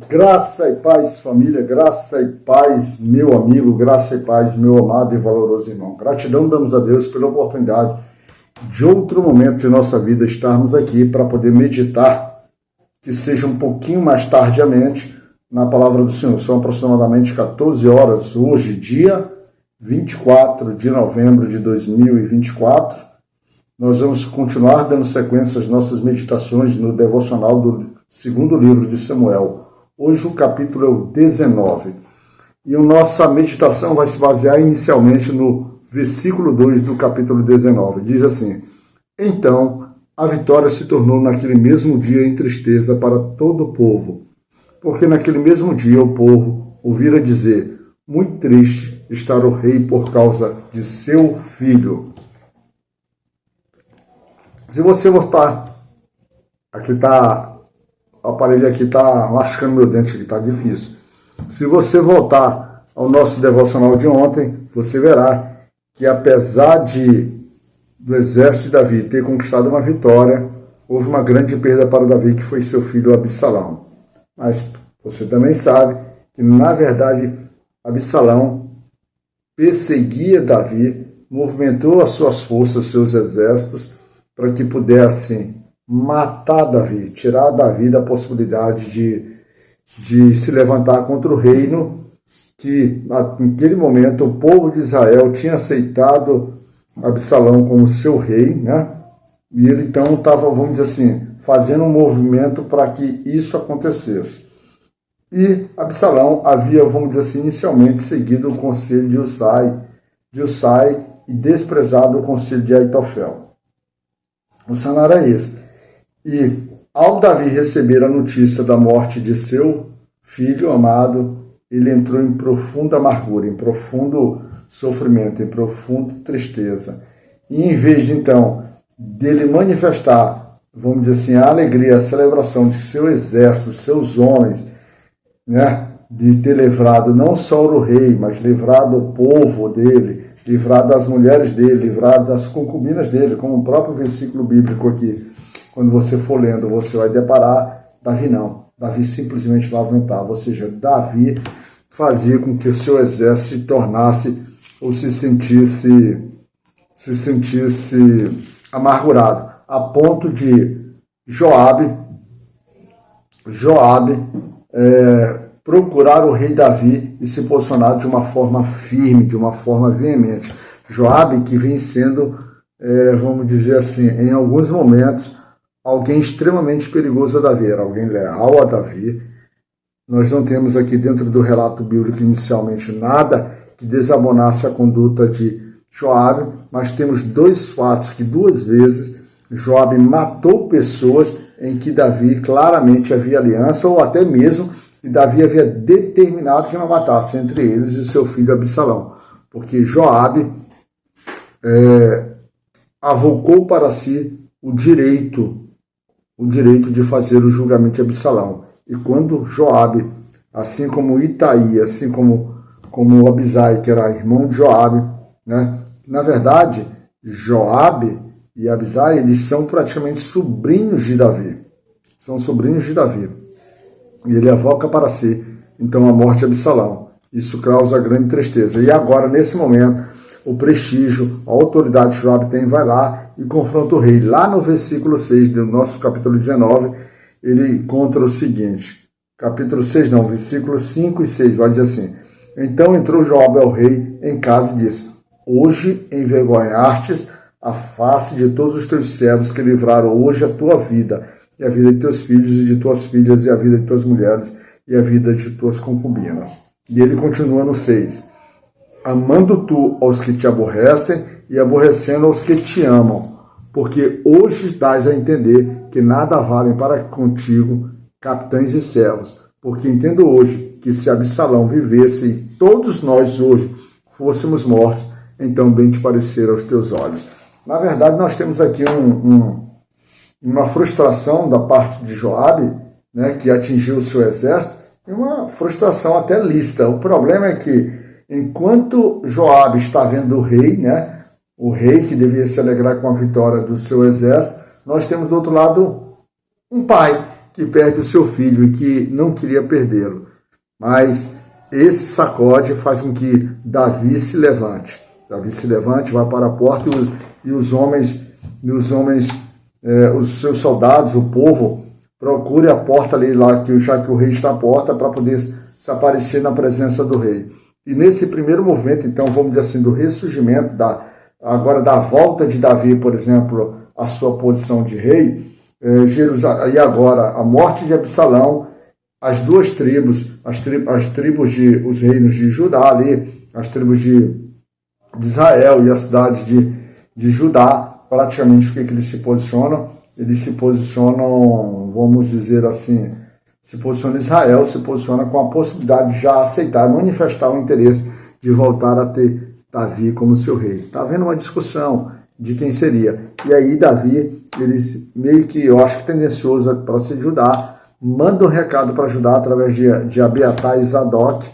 Graça e paz, família, graça e paz, meu amigo, graça e paz, meu amado e valoroso irmão. Gratidão damos a Deus pela oportunidade de outro momento de nossa vida estarmos aqui para poder meditar, que seja um pouquinho mais tardiamente, na palavra do Senhor. São aproximadamente 14 horas hoje, dia 24 de novembro de 2024. Nós vamos continuar dando sequência às nossas meditações no devocional do segundo livro de Samuel. Hoje o capítulo é o 19. E a nossa meditação vai se basear inicialmente no versículo 2 do capítulo 19. Diz assim: Então a vitória se tornou naquele mesmo dia em tristeza para todo o povo, porque naquele mesmo dia o povo ouvira dizer: muito triste está o rei por causa de seu filho. Se você voltar, aqui está... O aparelho aqui está lascando meu dente, aqui está difícil. Se você voltar ao nosso devocional de ontem, você verá que apesar do exército de Davi ter conquistado uma vitória, houve uma grande perda para Davi, que foi seu filho Absalão. Mas você também sabe que, na verdade, Absalão perseguia Davi, movimentou as suas forças, seus exércitos, para que pudessem matar Davi, tirar Davi da possibilidade de se levantar contra o reino, que naquele momento o povo de Israel tinha aceitado Absalão como seu rei, né? E ele então estava, vamos dizer assim, fazendo um movimento para que isso acontecesse. E Absalão havia, vamos dizer assim, inicialmente seguido o conselho de Husai e desprezado o conselho de Aitofel. O cenário é esse. E ao Davi receber a notícia da morte de seu filho amado, ele entrou em profunda amargura, em profundo sofrimento, em profunda tristeza. E em vez de, então, dele manifestar, vamos dizer assim, a alegria, a celebração de seu exército, seus homens, né, de ter livrado não só o rei, mas livrado o povo dele, livrado as mulheres dele, livrado das concubinas dele, como o próprio versículo bíblico aqui. Quando você for lendo, você vai deparar, Davi não. Davi simplesmente não aguentava. Ou seja, Davi fazia com que o seu exército se tornasse ou se sentisse amargurado. A ponto de Joabe procurar o rei Davi e se posicionar de uma forma firme, de uma forma veemente. Joabe que vem sendo, vamos dizer assim, em alguns momentos, alguém extremamente perigoso a Davi, era alguém leal a Davi. Nós não temos aqui dentro do relato bíblico inicialmente nada que desabonasse a conduta de Joabe, mas temos dois fatos que duas vezes Joabe matou pessoas em que Davi claramente havia aliança, ou até mesmo que Davi havia determinado que não matasse, entre eles e seu filho Absalão, porque Joabe avocou para si o direito de fazer o julgamento de Absalão. E quando Joabe, assim como Itaí, assim como Abisai, que era irmão de Joabe, né? Na verdade, Joabe e Abisai, eles são praticamente sobrinhos de Davi. São sobrinhos de Davi. E ele avoca para si, então, a morte de Absalão. Isso causa grande tristeza. E agora, nesse momento, o prestígio, a autoridade que Joabe tem, vai lá e confronta o rei. Lá no versículo 6 do nosso capítulo 19, ele encontra o seguinte, versículo 5 e 6, vai dizer assim: Então entrou Joabe ao rei em casa e disse: Hoje envergonhastes a face de todos os teus servos que livraram hoje a tua vida, e a vida de teus filhos e de tuas filhas, e a vida de tuas mulheres, e a vida de tuas concubinas. E ele continua no 6. Amando tu aos que te aborrecem e aborrecendo aos que te amam, porque hoje dás a entender que nada valem para contigo capitães e servos, porque entendo hoje que se Absalão vivesse e todos nós hoje fôssemos mortos, então bem te parecer aos teus olhos. Na verdade, nós temos aqui uma frustração da parte de Joabe, né, que atingiu o seu exército, e uma frustração até lícita. O problema é que enquanto Joabe está vendo o rei, né, o rei que devia se alegrar com a vitória do seu exército, nós temos do outro lado um pai que perde o seu filho e que não queria perdê-lo. Mas esse sacode faz com que Davi se levante. Davi se levante, vai para a porta e os seus soldados, o povo, procure a porta ali, lá, já que o rei está à porta, para poder se aparecer na presença do rei. E nesse primeiro movimento, então, vamos dizer assim, do ressurgimento, agora da volta de Davi, por exemplo, à sua posição de rei, e agora a morte de Absalão, as duas tribos, as tribos os reinos de Judá ali, as tribos de Israel e a cidade de Judá, praticamente o que eles se posicionam? Eles se posicionam, vamos dizer assim, Israel se posiciona com a possibilidade de já aceitar, manifestar o interesse de voltar a ter Davi como seu rei. Está havendo uma discussão de quem seria. E aí Davi, eles meio que, eu acho que tendencioso para ser Judá, manda um recado para Judá através de Abiatar e Zadok,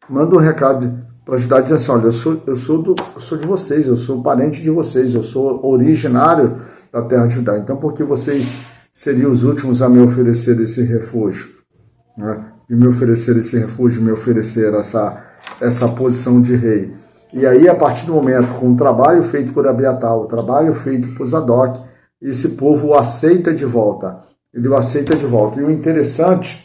manda um recado para Judá dizendo assim, olha, eu sou de vocês, eu sou parente de vocês, eu sou originário da terra de Judá. Então, por que vocês seriam os últimos a me oferecer esse refúgio? Né? E me oferecer esse refúgio, me oferecer essa posição de rei. E aí, a partir do momento, com o trabalho feito por Abiatar, o trabalho feito por Zadok, esse povo o aceita de volta. Ele o aceita de volta. E o interessante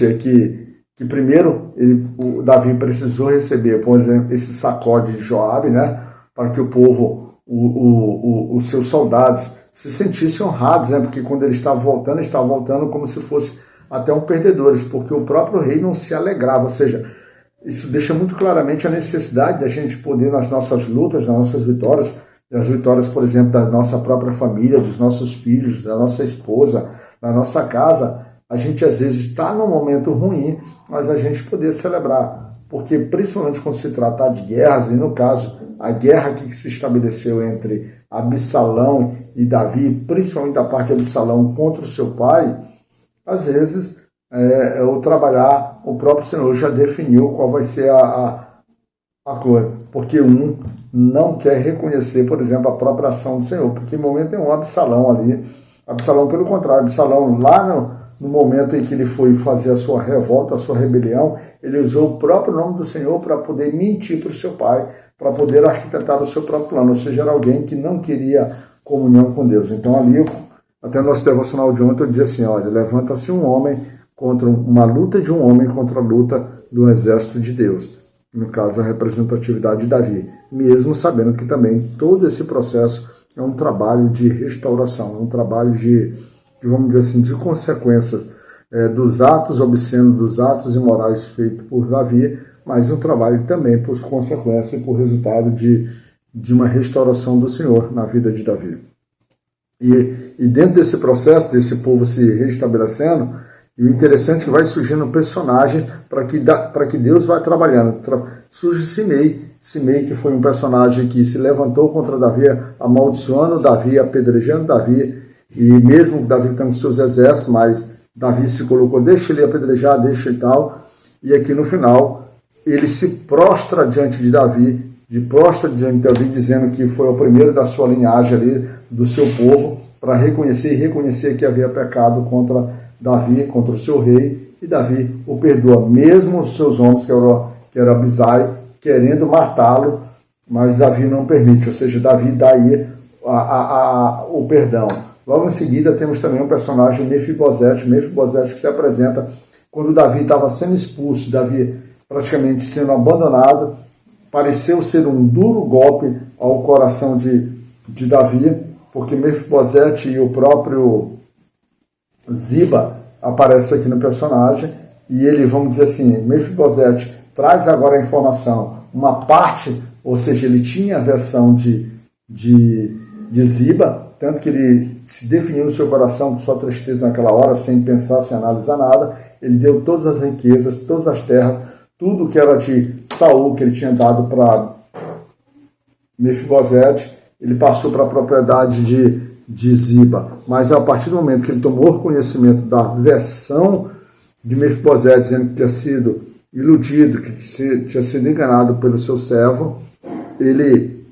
é que primeiro o Davi precisou receber, por exemplo, esse sacode de Joabe, né, para que o povo, os seus soldados, se sentissem honrados, né, porque quando ele estava voltando como se fosse até um perdedores, porque o próprio rei não se alegrava. Ou seja, isso deixa muito claramente a necessidade da gente poder, nas nossas lutas, nas nossas vitórias, as vitórias, por exemplo, da nossa própria família, dos nossos filhos, da nossa esposa, da nossa casa, a gente às vezes está num momento ruim, mas a gente poder celebrar. Porque principalmente quando se tratar de guerras, e no caso, a guerra que se estabeleceu entre Absalão e Davi, principalmente da parte de Absalão contra o seu pai, às vezes o próprio Senhor já definiu qual vai ser a coisa. Porque um não quer reconhecer, por exemplo, a própria ação do Senhor. Porque em momento nenhum, Absalão ali, pelo contrário, Absalão lá no momento em que ele foi fazer a sua revolta, a sua rebelião, ele usou o próprio nome do Senhor para poder mentir para o seu pai, para poder arquitetar o seu próprio plano, ou seja, era alguém que não queria comunhão com Deus. Então ali, até no nosso devocional de ontem, eu dizia assim, olha, levanta-se um homem contra uma luta de um homem contra a luta do exército de Deus. No caso, a representatividade de Davi, mesmo sabendo que também todo esse processo é um trabalho de restauração, é um trabalho vamos dizer assim, de consequências dos atos obscenos, dos atos imorais feitos por Davi, mas um trabalho também por consequência e por resultado de uma restauração do Senhor na vida de Davi. E dentro desse processo, desse povo se restabelecendo, e o interessante é que vai surgindo personagens para que Deus vai trabalhando. Surge Simei, que foi um personagem que se levantou contra Davi, amaldiçoando Davi, apedrejando Davi, e mesmo Davi tendo seus exércitos, mas Davi se colocou, deixa ele apedrejar, deixa e tal, e aqui no final ele se prostra diante de Davi, dizendo que foi o primeiro da sua linhagem ali, do seu povo, para reconhecer que havia pecado contra Davi, contra o seu rei, e Davi o perdoa, mesmo os seus homens, que era Abisai, querendo matá-lo, mas Davi não permite, ou seja, Davi dá aí o perdão. Logo em seguida temos também um personagem, Mefibosete que se apresenta quando Davi estava sendo expulso, Davi praticamente sendo abandonado, pareceu ser um duro golpe ao coração de Davi, porque Mefibosete e o próprio Ziba aparecem aqui no personagem, e ele, vamos dizer assim, Mefibosete traz agora a informação, uma parte, ou seja, ele tinha a versão de Ziba, tanto que ele se definiu no seu coração com sua tristeza naquela hora, sem pensar, sem analisar nada. Ele deu todas as riquezas, todas as terras, tudo que era de Saul, que ele tinha dado para Mefibosete, ele passou para a propriedade de Ziba. Mas a partir do momento que ele tomou conhecimento da versão de Mefibosete, dizendo que tinha sido iludido, que tinha sido enganado pelo seu servo, ele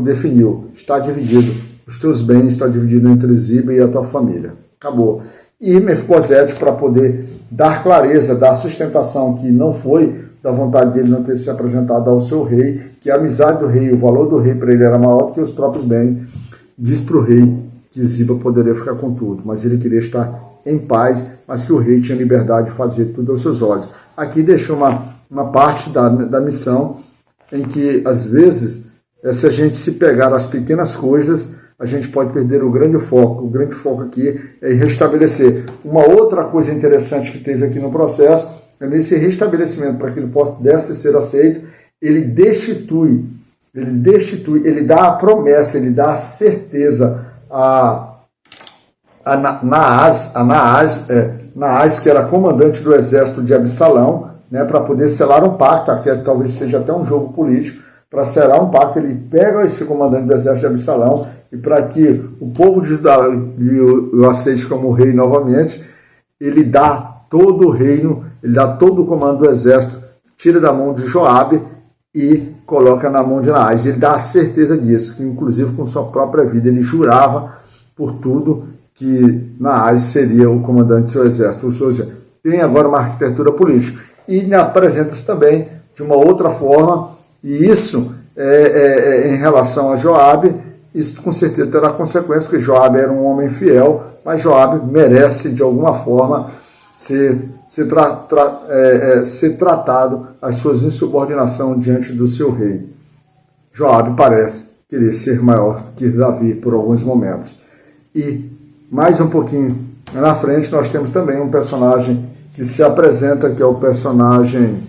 definiu, está dividido. os teus bens estão divididos entre Ziba e a tua família. Acabou. E Mefibosete, para poder dar clareza, dar sustentação que não foi da vontade dele não ter se apresentado ao seu rei, que a amizade do rei, o valor do rei para ele era maior do que os próprios bens, diz para o rei que Ziba poderia ficar com tudo, mas ele queria estar em paz, mas que o rei tinha liberdade de fazer tudo aos seus olhos. Aqui deixou uma parte da missão em que, às vezes, se a gente se pegar às pequenas coisas, a gente pode perder o grande foco. O grande foco aqui é restabelecer. Uma outra coisa interessante que teve aqui no processo é nesse restabelecimento, para que ele pudesse ser aceito, ele destitui, ele dá a promessa, ele dá a certeza a Naás, que era comandante do exército de Absalão, né, para poder selar um pacto, que talvez seja até um jogo político, para selar um pacto, ele pega esse comandante do exército de Absalão, e para que o povo de Judá o aceite como rei novamente, ele dá todo o reino, ele dá todo o comando do exército, tira da mão de Joabe e coloca na mão de Naás. Ele dá a certeza disso, que inclusive com sua própria vida ele jurava por tudo que Naás seria o comandante do seu exército. Ou seja, tem agora uma arquitetura política. E apresenta-se também de uma outra forma, e isso em relação a Joabe, isso com certeza terá consequências, porque Joabe era um homem fiel, mas Joabe merece de alguma forma ser tratado as suas insubordinação diante do seu rei. Joabe parece querer ser maior que Davi por alguns momentos. E mais um pouquinho na frente nós temos também um personagem que se apresenta, que é o personagem,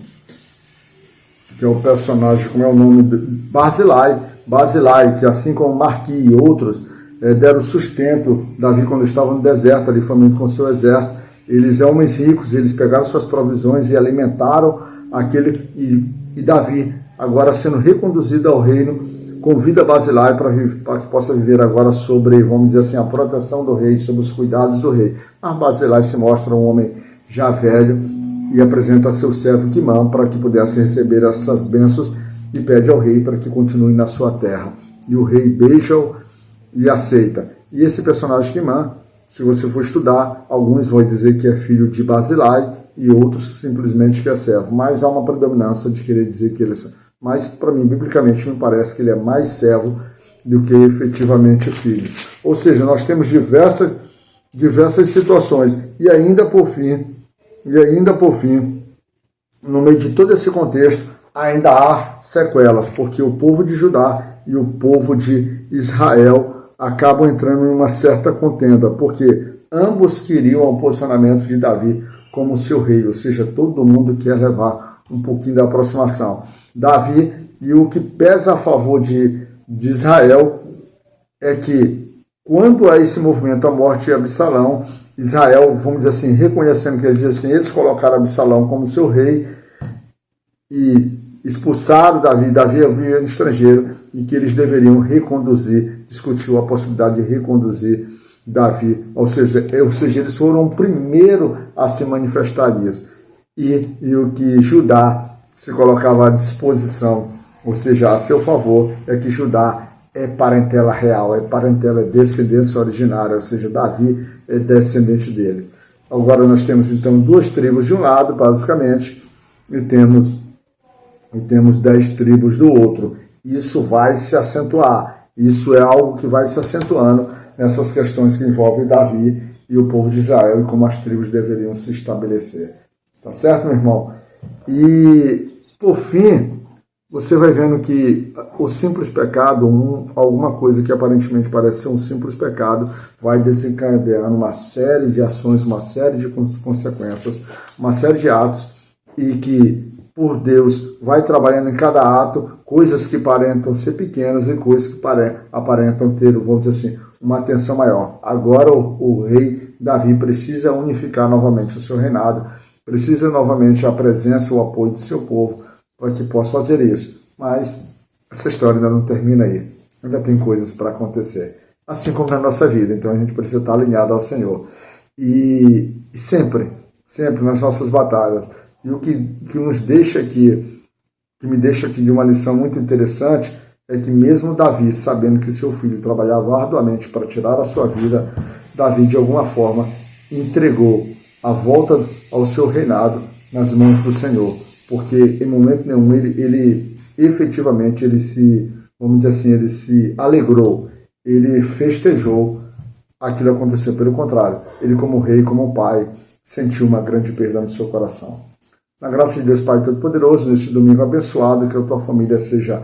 como é o nome? Barzilai, que assim como Marqui e outros deram sustento a Davi quando estava no deserto, ali faminto com seu exército. Eles eram homens ricos, eles pegaram suas provisões e alimentaram aquele, e Davi, agora sendo reconduzido ao reino, convida Barzilai para que possa viver agora sobre, vamos dizer assim, a proteção do rei, sobre os cuidados do rei. Mas Barzilai se mostra um homem já velho e apresenta seu servo Quimã para que pudesse receber essas bênçãos e pede ao rei para que continue na sua terra. E o rei beija-o e aceita. E esse personagem Quimã, se você for estudar, alguns vão dizer que é filho de Barzilai e outros simplesmente que é servo. Mas há uma predominância de querer dizer que ele é servo. Mas, para mim, biblicamente, me parece que ele é mais servo do que efetivamente filho. Ou seja, nós temos diversas situações. E ainda por fim, no meio de todo esse contexto, ainda há sequelas, porque o povo de Judá e o povo de Israel acabam entrando em uma certa contenda, porque ambos queriam o posicionamento de Davi como seu rei, ou seja, todo mundo quer levar um pouquinho da aproximação. Davi, e o que pesa a favor de Israel é que, quando há esse movimento, a morte de Absalão, Israel, vamos dizer assim, reconhecendo que ele diz assim, eles colocaram Absalão como seu rei e expulsaram Davi havia no estrangeiro, e que eles deveriam discutiu a possibilidade de reconduzir Davi, ou seja, eles foram o primeiro a se manifestar nisso. E o que Judá se colocava à disposição, ou seja, a seu favor, é que Judá é parentela real, é descendência originária, ou seja, Davi é descendente deles. Agora nós temos então duas tribos de um lado, basicamente, e temos 10 tribos do outro. Isso vai se acentuar, isso é algo que vai se acentuando nessas questões que envolvem Davi e o povo de Israel e como as tribos deveriam se estabelecer. Tá certo, meu irmão? E, por fim, você vai vendo que o simples pecado, alguma coisa que aparentemente parece ser um simples pecado, vai desencadeando uma série de ações, uma série de consequências, uma série de atos, e que, por Deus, vai trabalhando em cada ato coisas que aparentam ser pequenas e coisas que aparentam ter, vamos dizer assim, uma atenção maior. Agora o rei Davi precisa unificar novamente o seu reinado, precisa novamente a presença, o apoio do seu povo para que possa fazer isso. Mas essa história ainda não termina aí. Ainda tem coisas para acontecer. Assim como na nossa vida. Então a gente precisa estar alinhado ao Senhor. E sempre nas nossas batalhas. E o que nos deixa aqui, que me deixa aqui de uma lição muito interessante, é que mesmo Davi, sabendo que seu filho trabalhava arduamente para tirar a sua vida, Davi, de alguma forma, entregou a volta ao seu reinado nas mãos do Senhor, porque em momento nenhum ele efetivamente, vamos dizer assim, ele se alegrou, ele festejou aquilo que aconteceu. Pelo contrário, ele como rei, como pai, sentiu uma grande perda no seu coração. Na graça de Deus Pai Todo-Poderoso, neste domingo abençoado, que a tua família seja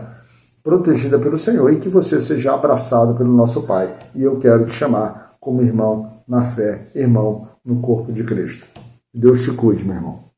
protegida pelo Senhor e que você seja abraçado pelo nosso Pai. E eu quero te chamar como irmão na fé, irmão no corpo de Cristo. Deus te cuide, meu irmão.